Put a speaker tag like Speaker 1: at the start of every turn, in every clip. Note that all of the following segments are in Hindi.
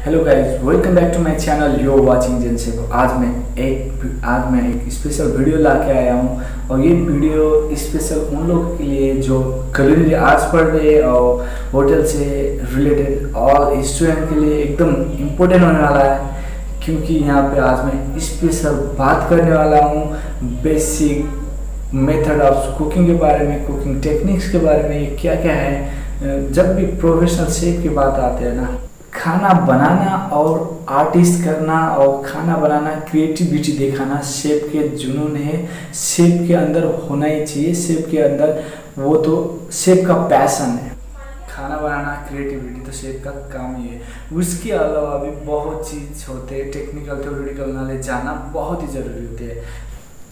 Speaker 1: Hello guys, welcome back to my channel. You watching जेनसेफ। आज मैं एक स्पेशल वीडियो ला के आया हूँ और ये वीडियो स्पेशल उन लोगों के लिए जो culinary आर्ट्स पढ़ रहे और होटल से रिलेटेड और स्टूडेंट के लिए एकदम इम्पोर्टेंट होने वाला है, क्योंकि यहाँ पे आज मैं स्पेशल बात करने वाला हूँ बेसिक मेथड ऑफ कुकिंग के बारे में, कुकिंग टेक्निक्स के बारे में। क्या क्या है, जब भी प्रोफेशनल शेफ की बात आती है ना, खाना बनाना और आर्टिस्ट करना और खाना बनाना क्रिएटिविटी दिखाना शेफ के जुनून है। शेफ के अंदर होना ही चाहिए, शेफ के अंदर वो तो शेफ का पैशन है। खाना बनाना क्रिएटिविटी तो शेफ का काम ही है। उसके अलावा भी बहुत चीज़ होते हैं, टेक्निकल थ्योरेटिकल नॉलेज जानना बहुत ही ज़रूरी होती है।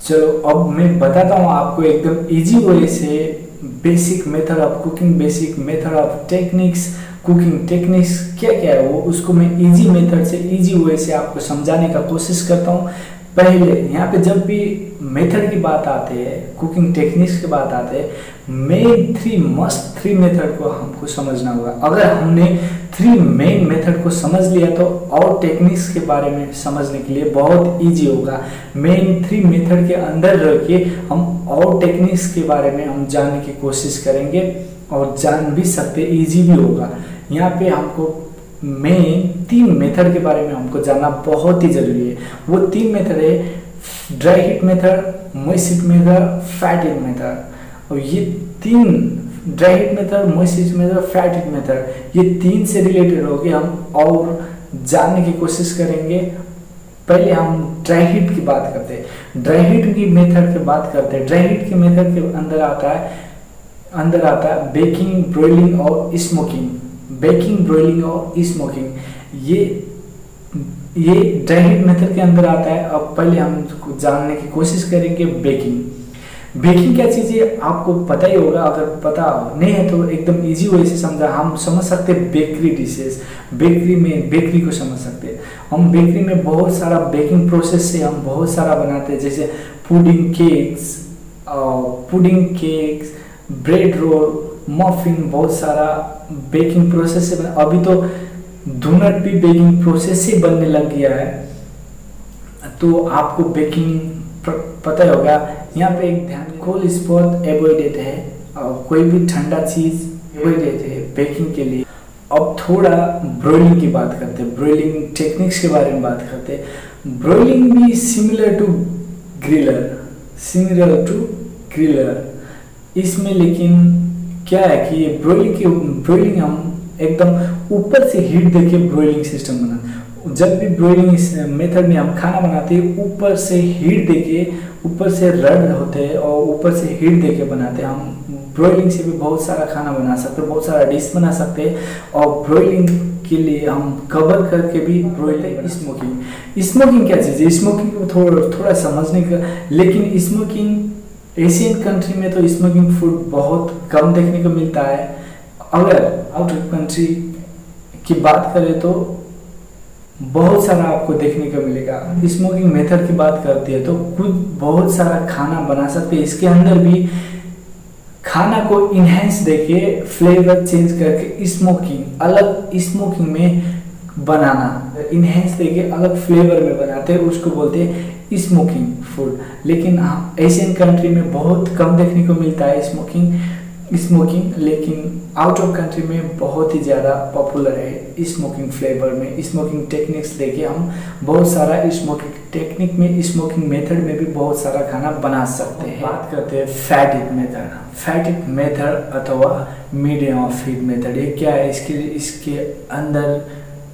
Speaker 1: चलो अब मैं बताता हूँ आपको एकदम इजी वे से basic method of cooking, basic method of techniques, cooking techniques क्या क्या है वो, उसको मैं इजी मेथड से इजी वे से आपको समझाने का कोशिश करता हूँ। पहले यहाँ पे जब भी मेथड की बात आती है, कुकिंग टेक्निक्स की बात आती है, मेन थ्री मेथड को हमको समझना होगा। अगर हमने थ्री मेन मेथड को समझ लिया तो और टेक्निक्स के बारे में समझने के लिए बहुत इजी होगा। मेन थ्री मेथड के अंदर रह के हम और टेक्निक्स के बारे में हम जानने की कोशिश करेंगे और जान भी सकते, इजी भी होगा। यहाँ पे हमको मेन तीन मेथड के बारे में हमको जानना बहुत ही जरूरी है। वो तीन मेथड है dry heat method, moist heat method, fat heat method. और ये तीन dry heat method, moist heat method, fat heat method, ये तीन से रिलेटेड होके हम और जानने की कोशिश करेंगे। पहले हम ड्राई हीट की बात करते हैं, ड्राई हीट की मेथड की बात करते हैं। ड्राई हीट के मेथड के अंदर आता है बेकिंग, ब्रोइलिंग और स्मोकिंग। बेकिंग, ब्रोइलिंग और स्मोकिंग ये ड्राई हीट मेथड के अंदर आता है। अब पहले हम जानने की कोशिश करेंगे बेकिंग। बेकिंग क्या चीज़ है आपको पता ही होगा, अगर पता नहीं है तो एकदम इजी वे से हम समझ सकते हैं। बेकरी डिशेस, बेकरी को समझ सकते हैं हम। बेकरी में बहुत सारा बेकिंग प्रोसेस से हम बहुत सारा बनाते हैं, जैसे pudding cakes, bread roll, muffin, बहुत सारा बेकिंग प्रोसेस से अभी तो डोनट भी बेकिंग प्रोसेस से बनने लग गया है। तो आपको बेकिंग पता ही होगा। यहाँ पे एक ध्यान, कोल्ड स्पॉट एवॉइडेड है और कोई भी ठंडा चीज़ एवॉइडेड है बेकिंग के लिए। अब थोड़ा ब्रोइलिंग की बात करते हैं, ब्रोइलिंग टेक्निक्स के बारे में बात करते हैं। ब्रोइलिंग भी सिमिलर टू ग्रिलर, इसमें लेकिन क्या है कि ये ब्रोइलिंग हम एकदम ऊपर से हीट देके ब्रोइलिंग सिस्टम बना। जब भी ब्रोइलिंग मेथड में हम खाना बनाते हैं, ऊपर से हीट देके, ऊपर से रड होते हैं और ऊपर से हीट देके बनाते हैं। हम ब्रोइलिंग से भी बहुत सारा खाना बना सकते हैं, बहुत सारा डिश बना सकते हैं। और ब्रोइलिंग के लिए हम कवर करके भी ब्रोइलिंग। स्मोकिंग क्या चीज़ है, स्मोकिंग को थोड़ा समझने का, लेकिन स्मोकिंग एशियन कंट्री में तो स्मोकिंग फूड बहुत कम देखने को मिलता है। अगर आउट ऑफ कंट्री की बात करें तो बहुत सारा आपको देखने को मिलेगा। स्मोकिंग मेथड की बात करती है तो खुद बहुत सारा खाना बना सकते हैं। इसके अंदर भी खाना को इन्हेंस देके, फ्लेवर चेंज करके स्मोकिंग में बनाना, इन्हेंस देके अलग फ्लेवर में बनाते हैं, उसको बोलते हैं स्मोकिंग फूड। लेकिन एशियन कंट्री में बहुत कम देखने को मिलता है स्मोकिंग, लेकिन आउट ऑफ कंट्री में बहुत ही ज़्यादा पॉपुलर है स्मोकिंग फ्लेवर में। स्मोकिंग टेक्निक्स लेके हम बहुत सारा स्मोकिंग टेक्निक में, स्मोकिंग मेथड में भी बहुत सारा खाना बना सकते हैं। बात करते हैं फैट हीट मेथड अथवा मीडियम ऑफ हीट मेथड। ये क्या है, इसके अंदर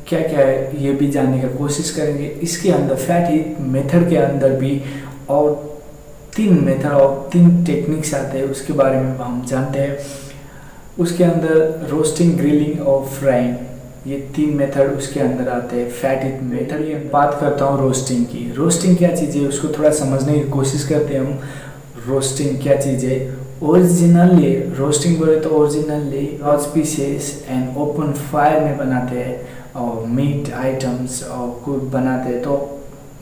Speaker 1: क्या क्या है ये भी जानने की कोशिश करेंगे। इसके अंदर फैट हीट मेथड के अंदर भी और तीन मेथड और तीन टेक्निक्स आते हैं, उसके बारे में हम जानते हैं। उसके अंदर रोस्टिंग, ग्रिलिंग और फ्राइंग, ये तीन मेथड उसके अंदर आते हैं फैट हीट मेथड। ये बात करता हूँ रोस्टिंग की। रोस्टिंग क्या चीज़ है उसको थोड़ा समझने की कोशिश करते हैं हम। रोस्टिंग क्या चीज़ है, ओरिजिनली रोस्टिंग बोले तो originally large pieces and open fire में बनाते हैं और मीट आइटम्स और कुछ बनाते हैं तो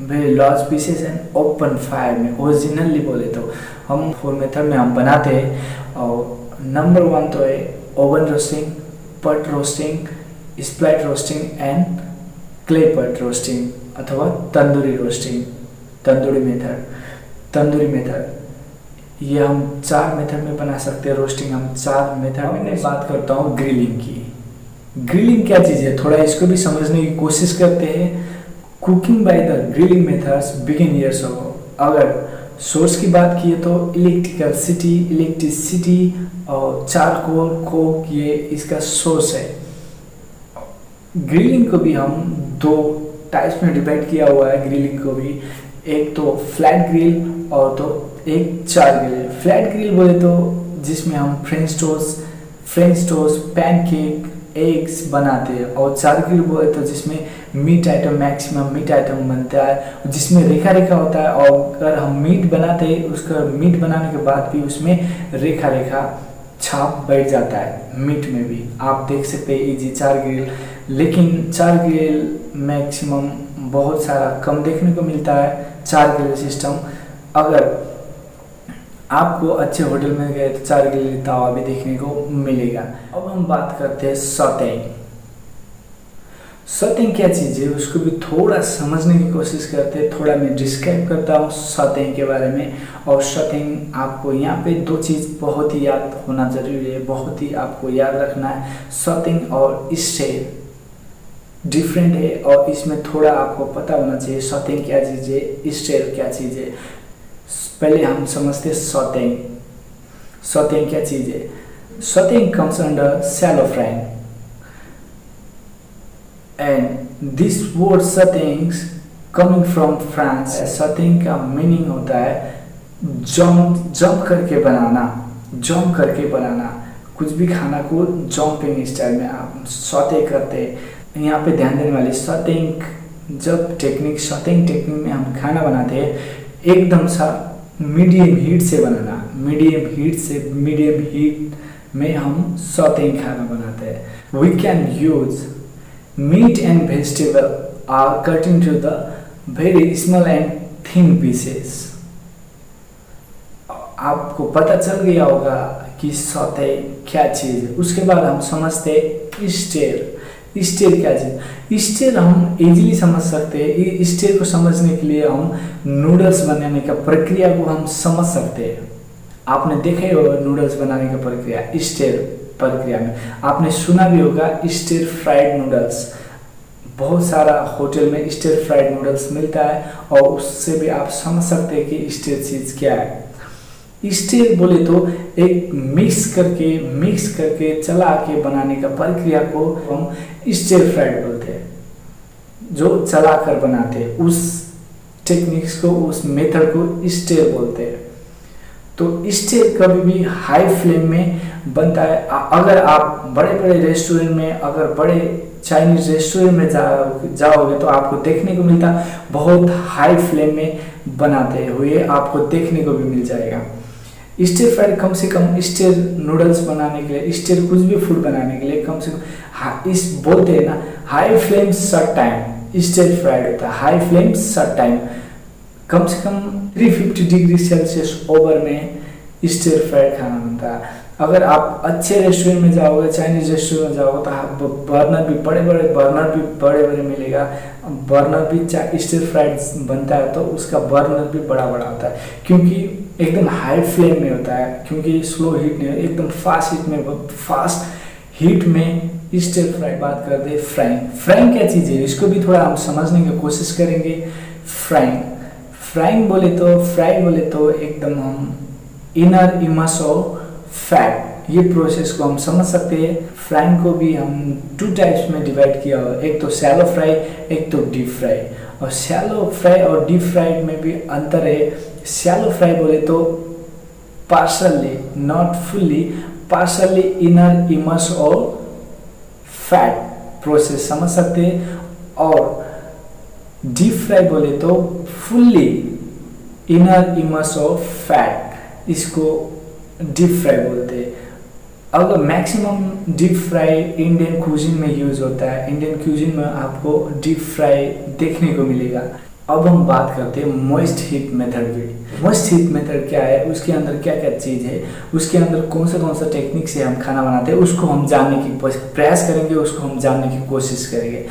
Speaker 1: very large pieces and open fire में। ओरिजिनली बोले तो हम फोर मेथड में हम बनाते हैं। और नंबर 1 तो है ओवन रोस्टिंग, पट roasting, split roasting and clay pot roasting अथवा तंदूरी रोस्टिंग, तंदूरी मेथड, ये हम 4 मेथड में बना सकते हैं रोस्टिंग। हम 4 मेथड में मैं बात करता हूँ ग्रिलिंग की। ग्रिलिंग क्या चीज़ है, थोड़ा इसको भी समझने की कोशिश करते हैं। Cooking by the grilling methods begin years ago. अगर सोर्स की बात किए तो इलेक्ट्रिसिटी और चारकोल कोक, ये इसका सोर्स है। ग्रिलिंग को भी हम 2 टाइप्स में डिवाइड किया हुआ है। ग्रिलिंग को भी एक तो फ्लैट ग्रिल और तो एक चार ग्रिल। फ्लैट ग्रिल बोले तो जिसमें हम फ्रेंच टोस्ट, पैनकेक, एग्स बनाते हैं। और चार ग्रिल बोले तो जिसमें meat item, maximum meat item बनता है, जिसमें रेखा होता है। और अगर हम मीट बनाते हैं, उसका मीट बनाने के बाद भी उसमें रेखा छाप बैठ जाता है मीट में भी। आप देख सकते हैं इजी चार ग्रिल। लेकिन चार ग्रिल मैक्सिमम बहुत सारा कम देखने को मिलता है चार ग्रिल सिस्टम। अगर आपको अच्छे होटल में गए तो चार ग्रिल तवा भी देखने को मिलेगा। अब हम बात करते हैं सौतेइंग। सौतेइंग क्या चीज़ है, उसको भी थोड़ा समझने की कोशिश करते हैं। थोड़ा मैं डिस्क्राइब करता हूँ सौतेइंग के बारे में। और सौतेइंग आपको यहाँ पे 2 चीज़ बहुत ही याद होना जरूरी है, बहुत ही आपको याद रखना है। सौतेइंग और स्टीर डिफरेंट है और इसमें थोड़ा आपको पता होना चाहिए सौतेइंग क्या चीज़ है, स्टीर क्या चीज़ है। पहले हम समझते हैं सौतेइंग। सौतेइंग क्या चीज़ है? Sauteing comes under shallow frying and this word sauteing coming from France. Sauteing का मीनिंग होता है जंप करके बनाना। कुछ भी खाना को जंपिंग स्टाइल में आप सौते करते हैं। यहाँ पे ध्यान देने वाली सौतेइंग सौतेइंग टेक्निक में हम खाना बनाते हैं एकदम सा मीडियम हीट से बनाना। मीडियम हीट में हम सौतेइंग खाना बनाते हैं। We can use meat and vegetable are cut into the very small and thin pieces. आपको पता चल गया होगा कि सौतेइंग क्या चीज़ है। उसके बाद हम समझते स्टीर। स्टीर क्या चीज़? स्टीर हम इजीली समझ सकते हैं। स्टीर को समझने के लिए हम नूडल्स बनाने का प्रक्रिया को हम समझ सकते हैं। आपने देखा ही होगा नूडल्स बनाने का प्रक्रिया। स्टीर प्रक्रिया में आपने सुना भी होगा स्टीर फ्राइड नूडल्स। बहुत सारा होटल में स्टीर फ्राइड नूडल्स मिलता है और उससे भी आप समझ सकते हैं कि स्टीर चीज़ क्या है। स्टीर बोले तो एक मिक्स करके चला के बनाने का प्रक्रिया को हम स्टीर फ्राइड बोलते हैं। जो चला कर बनाते हैं उस टेक्निक्स को, उस मेथड को स्टीर बोलते हैं। तो स्टीर कभी भी हाई फ्लेम में बनता है। अगर आप बड़े रेस्टोरेंट में, अगर बड़े चाइनीज रेस्टोरेंट में जाओगे तो आपको देखने को मिलता बहुत हाई फ्लेम में बनाते हुए आपको देखने को भी मिल जाएगा। स्टीर फ्राइड कम से कम स्टीर नूडल्स बनाने के लिए, स्टीर कुछ भी फूड बनाने के लिए कम से कम इस बोलते हैं ना high flame short time stir fried होता है। हाई फ्लेम शॉर्ट टाइम कम से कम 350 डिग्री सेल्सियस ओवर में स्टीर फ्राइड खाना बनता है। अगर आप अच्छे रेस्टोरेंट में जाओगे, चाइनीज रेस्टोरेंट में जाओगे तो आपको बर्नर भी बड़े मिलेगा। बर्नर भी स्टीर फ्राइड बनता है तो उसका बर्नर भी बड़ा होता है, क्योंकि एकदम हाई फ्लेम में होता है। क्योंकि स्लो हीट नहीं, एकदम फास्ट हीट में स्टीर फ्राइड। बात करते हैं फ्राइंग क्या चीज़ है, इसको भी थोड़ा हम समझने की कोशिश करेंगे। फ्राइंग बोले तो एकदम हम इनर इमर्स और फैट, ये प्रोसेस को हम समझ सकते हैं। फ्राइंग को भी हम 2 टाइप्स में डिवाइड किया हुआ, एक तो शैलो फ्राई, एक तो डीप फ्राई। और शैलो फ्राई और डीप फ्राई में भी अंतर है। शैलो फ्राई बोले तो partially, not fully, partially inner immerse और फैट प्रोसेस समझ सकते हैं। और डीप फ्राई बोले तो फुल्ली इनर इमर्स और फैट, इसको डीप फ्राई बोलते हैं। अगर maximum deep fry Indian cuisine में यूज होता है। इंडियन क्यूजिन में आपको डीप फ्राई देखने को मिलेगा। अब हम बात करते हैं मॉइस्ट हीट मेथड की। मॉइस्ट हीट मेथड क्या है, उसके अंदर क्या क्या चीज़ है, उसके अंदर कौन सा टेक्निक से हम खाना बनाते हैं, उसको हम जानने की प्रयास करेंगे, उसको हम जानने की कोशिश करेंगे।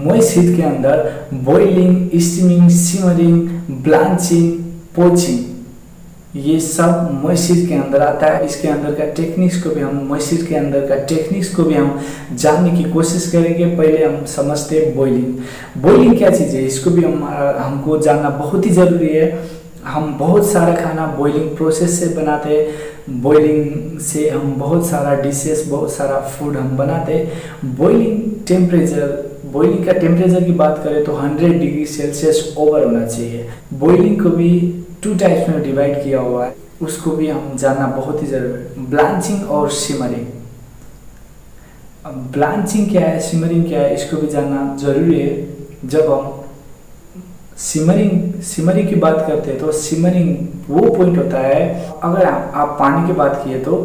Speaker 1: मॉइस्ट हीट के अंदर boiling, steaming, simmering, blanching, poaching, ये सब मॉइस्ट हीट के अंदर आता है। इसके अंदर का टेक्निक्स को भी हम मॉइस्ट हीट के अंदर का टेक्निक्स को भी हम जानने की कोशिश करेंगे। पहले हम समझते हैं बॉइलिंग। बॉइलिंग क्या चीज़ है, इसको भी हमको जानना बहुत ही ज़रूरी है। हम बहुत सारा खाना बॉइलिंग प्रोसेस से बनाते हैं। बॉइलिंग से हम बहुत सारा डिशेस, बहुत सारा फूड हम बनाते हैं। बॉइलिंग का टेम्परेचर की बात करें तो 100 डिग्री सेल्सियस ओवर होना चाहिए। बॉइलिंग को भी 2 टाइप्स में डिवाइड किया हुआ है, उसको भी हम जानना बहुत ही जरूरी है, ब्लांचिंग और सिमरिंग। अब ब्लांचिंग क्या है, सिमरिंग क्या है, इसको भी जानना जरूरी है। जब हम सिमरिंग की बात करते हैं तो सिमरिंग वो पॉइंट होता है, अगर आप पानी की बात किए तो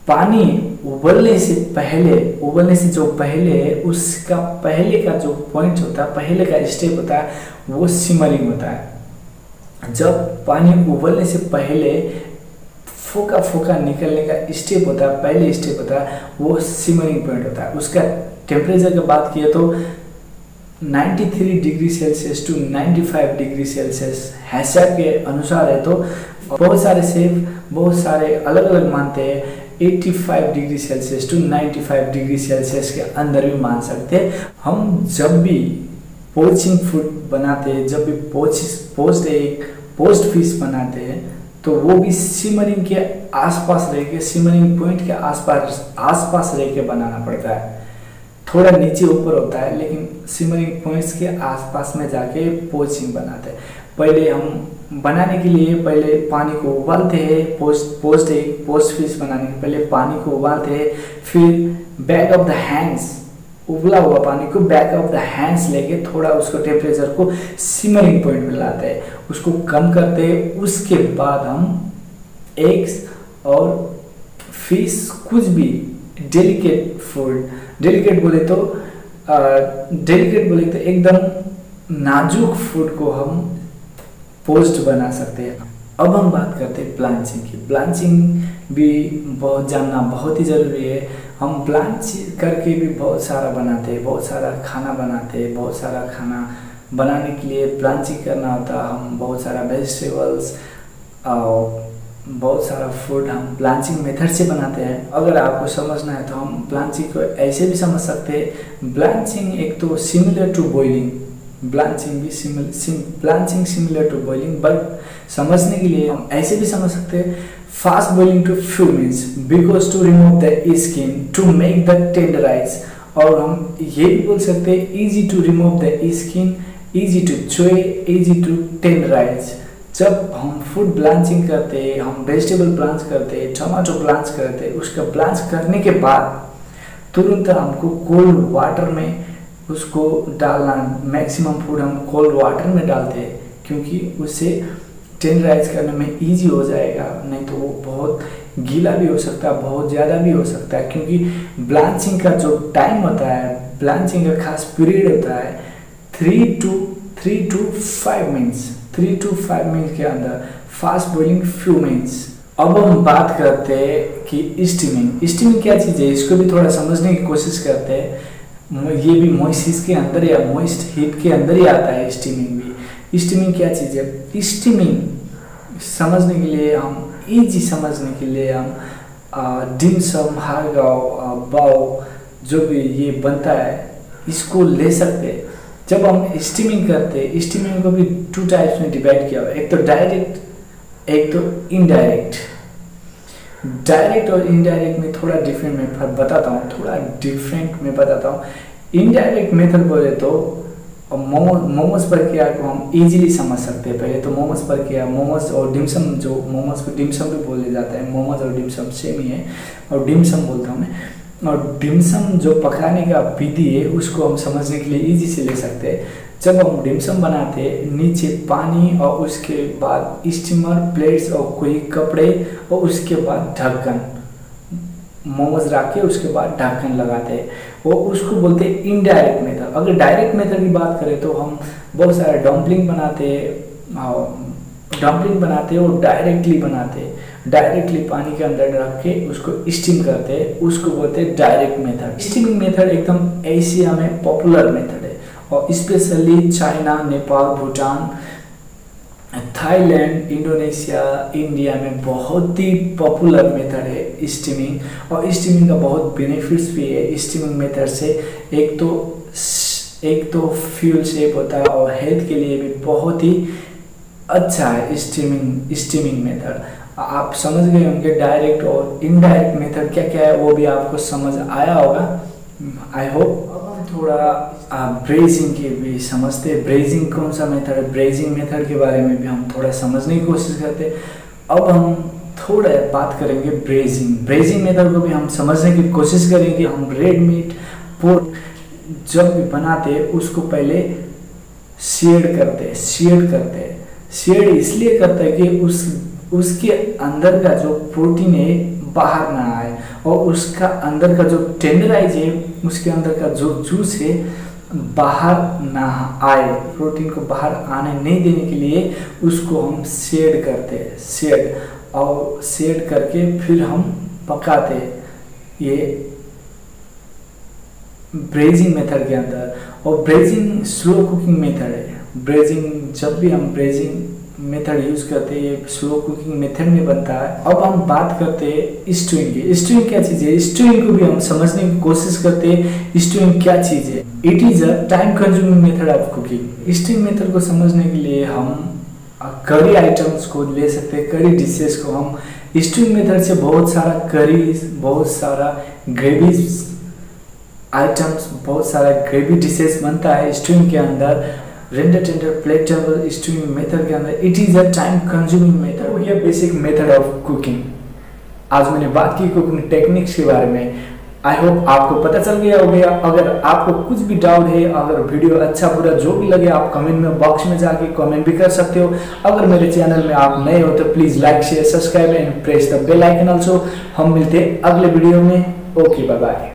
Speaker 1: पानी उबलने से जो पहले है, उसका पहले का जो पॉइंट होता है, पहले का स्टेप होता है, वो सिमरिंग होता है। जब पानी उबलने से पहले फोका निकलने का स्टेप होता है, पहले स्टेप होता है, वो सिमरिंग पॉइंट होता है। उसका टेम्परेचर की बात किए तो 93 degree Celsius to 95 degree Celsius hashtag के अनुसार है। तो बहुत सारे शेफ बहुत सारे अलग अलग मानते हैं, 85 degree Celsius to 95 degree Celsius के अंदर भी मान सकते हैं। हम जब भी पोचिंग फूड बनाते हैं, जब भी पोस्ट फिश बनाते हैं, तो वो भी सिमरिंग के आसपास रह के, सिमरिंग पॉइंट के आसपास रह के बनाना पड़ता है। थोड़ा नीचे ऊपर होता है, लेकिन सिमरिंग पॉइंट्स के आसपास में जाके पोचिंग बनाते हैं। पहले हम बनाने के लिए पहले पानी को उबालते हैं। पोस्ट फिश बनाने के पहले पानी को उबालते हैं, फिर बैक ऑफ द हैंड्स, उबला हुआ पानी को बैक ऑफ द हैंड्स लेके थोड़ा उसको टेम्परेचर को सिमरिंग पॉइंट में लाते हैं, उसको कम करते हैं। उसके बाद हम एग्स और फिश, कुछ भी डेलिकेट फूड, डेलिकेट बोले तो एकदम नाजुक फूड को हम पोस्ट बना सकते हैं। अब हम बात करते हैं ब्लांचिंग की। ब्लांचिंग भी जानना बहुत ही ज़रूरी है। हम ब्लांच करके भी बहुत सारा बनाते हैं, बहुत सारा खाना बनाते हैं। बहुत सारा खाना बनाने के लिए ब्लांचिंग करना होता है। हम बहुत सारा वेजिटेबल्स और बहुत सारा फूड हम ब्लांचिंग मेथड से बनाते हैं। अगर आपको समझना है तो हम ब्लांचिंग को ऐसे भी समझ सकते हैं। ब्लांचिंग एक तो similar to boiling, blanching similar to boiling, but समझने के लिए हम ऐसे भी समझ सकते हैं। Fast boiling to few minutes because to remove the skin to make the tenderise. और हम ये भी बोल सकते हैं easy to remove the skin, easy to chew, easy to tenderise. जब हम फूड ब्लांचिंग करते हैं, हम वेजिटेबल ब्लांच करते हैं, टमाटो ब्लांच करते हैं, उसका ब्लांच करने के बाद तुरंत हमको कोल्ड वाटर में उसको डालना। मैक्सिमम फूड हम कोल्ड वाटर में डालते हैं, क्योंकि उससे टेंडराइज करने में इजी हो जाएगा। नहीं तो वो बहुत गीला भी हो सकता है, बहुत ज़्यादा भी हो सकता है, क्योंकि ब्लांचिंग का जो टाइम होता है, ब्लांचिंग का खास पीरियड होता है 3 to 5 मिनट्स। 3 to 5 मिनट के अंदर, फास्ट बॉइलिंग फ्यू मिनट्स। अब हम बात करते हैं कि स्टीमिंग क्या चीज़ है, इसको भी थोड़ा समझने की कोशिश करते हैं। ये भी मॉइस्ट के अंदर या मॉइस्ट हीट के अंदर ही आता है स्टीमिंग भी। स्टीमिंग क्या चीज़ है, स्टीमिंग समझने के लिए हम डिम सम, हारगाव, बाओ, जो भी ये बनता है, इसको ले सकते हैं। जब हम स्टीमिंग करते हैं, स्टीमिंग को भी 2 टाइप्स में डिवाइड किया हुआ है, एक तो डायरेक्ट, एक तो इनडायरेक्ट। डायरेक्ट और इनडायरेक्ट में थोड़ा डिफरेंट मैं बताता हूँ। इनडायरेक्ट मेथड बोले तो मोमोज प्रक्रिया को हम इजीली समझ सकते हैं। पहले तो मोमोज प्रक्रिया, मोमोज और डिमसम, जो मोमोज को डिमसम भी बोले जाता है, मोमोज और डिमसम सेम ही है, और डिमसम बोलता हूँ मैं। और डिमसम जो पकाने का विधि है, उसको हम समझने के लिए इजी से ले सकते हैं। जब हम डिमसम बनाते हैं, नीचे पानी और उसके बाद स्टीमर, प्लेट्स और कोई कपड़े और उसके बाद ढक्कन, मोमोज रख के उसके बाद ढक्कन लगाते हैं। वो उसको बोलते हैं इनडायरेक्ट मेथड। अगर डायरेक्ट मेथड की बात करें तो हम बहुत सारे डम्पलिंग बनाते हैं और डायरेक्टली पानी के अंदर रख के उसको स्टीम करते हैं, उसको बोलते हैं डायरेक्ट मेथड। स्टीमिंग मेथड एकदम एशिया में पॉपुलर मेथड है और specially China, Nepal, Bhutan, Thailand, Indonesia, India में बहुत ही पॉपुलर मेथड है स्टीमिंग। और स्टीमिंग का बहुत बेनिफिट्स भी है स्टीमिंग मेथड से। एक तो फ्यूल सेव होता है और हेल्थ के लिए भी बहुत ही अच्छा है स्टीमिंग मेथड। आप समझ गए होंगे डायरेक्ट और इनडायरेक्ट मेथड क्या क्या है, वो भी आपको समझ आया होगा आई होप। अब हम थोड़ा ब्रेजिंग की भी समझते हैं। ब्रेजिंग कौन सा मेथड है, ब्रेजिंग मेथड के बारे में भी हम थोड़ा समझने की कोशिश करते हैं। अब हम थोड़ा बात करेंगे ब्रेजिंग मेथड को भी हम समझने की कोशिश करेंगे। हम रेड मीट पोर्क जब भी बनाते हैं उसको पहले सीड करते हैं। सीड इसलिए करते हैं कि उसके अंदर का जो प्रोटीन है बाहर ना आए और उसका अंदर का जो टेंडराइज है, उसके अंदर का जो जूस है बाहर ना आए, प्रोटीन को बाहर आने नहीं देने के लिए उसको हम शेड करते हैं। और शेड करके फिर हम पकाते हैं ये ब्रेजिंग मेथड के अंदर। और ब्रेजिंग स्लो कुकिंग मेथड है। ब्रेजिंग जब भी हम ब्रेजिंग मेथड यूज करते हैं ये स्लो कुकिंग मेथड में बनता है। अब हम बात करते हैं स्टूइंग की। स्टूइंग क्या चीज़ है, स्टूइंग को भी हम समझने की कोशिश करते हैं स्टूइंग क्या चीज़ है। It is a time consuming method of cooking. Stewing method को समझने के लिए हम करी आइटम्स को ले सकते हैं, करी डिशेस को हम स्टूइंग मेथड से बहुत सारा करीज, बहुत सारा ग्रेवीज आइटम्स, बहुत सारा ग्रेवी डिशेस बनता है स्टूइंग के अंदर। रेंडर टेंडर प्लेटेबल स्टूइंग मेथड के अंदर it is a time consuming method. हो गया बेसिक मेथड ऑफ कुकिंग। आज मैंने बात की कुकिंग टेक्निक्स के बारे में। आई होप आपको पता चल गया होगा। अगर आपको कुछ भी डाउट है, अगर वीडियो अच्छा बुरा जो भी लगे, आप कमेंट में बॉक्स में जाके कमेंट भी कर सकते हो। अगर मेरे चैनल में आप नए हो तो please like share subscribe and press the bell icon also. हम मिलते हैं अगले वीडियो में। Okay, bye bye.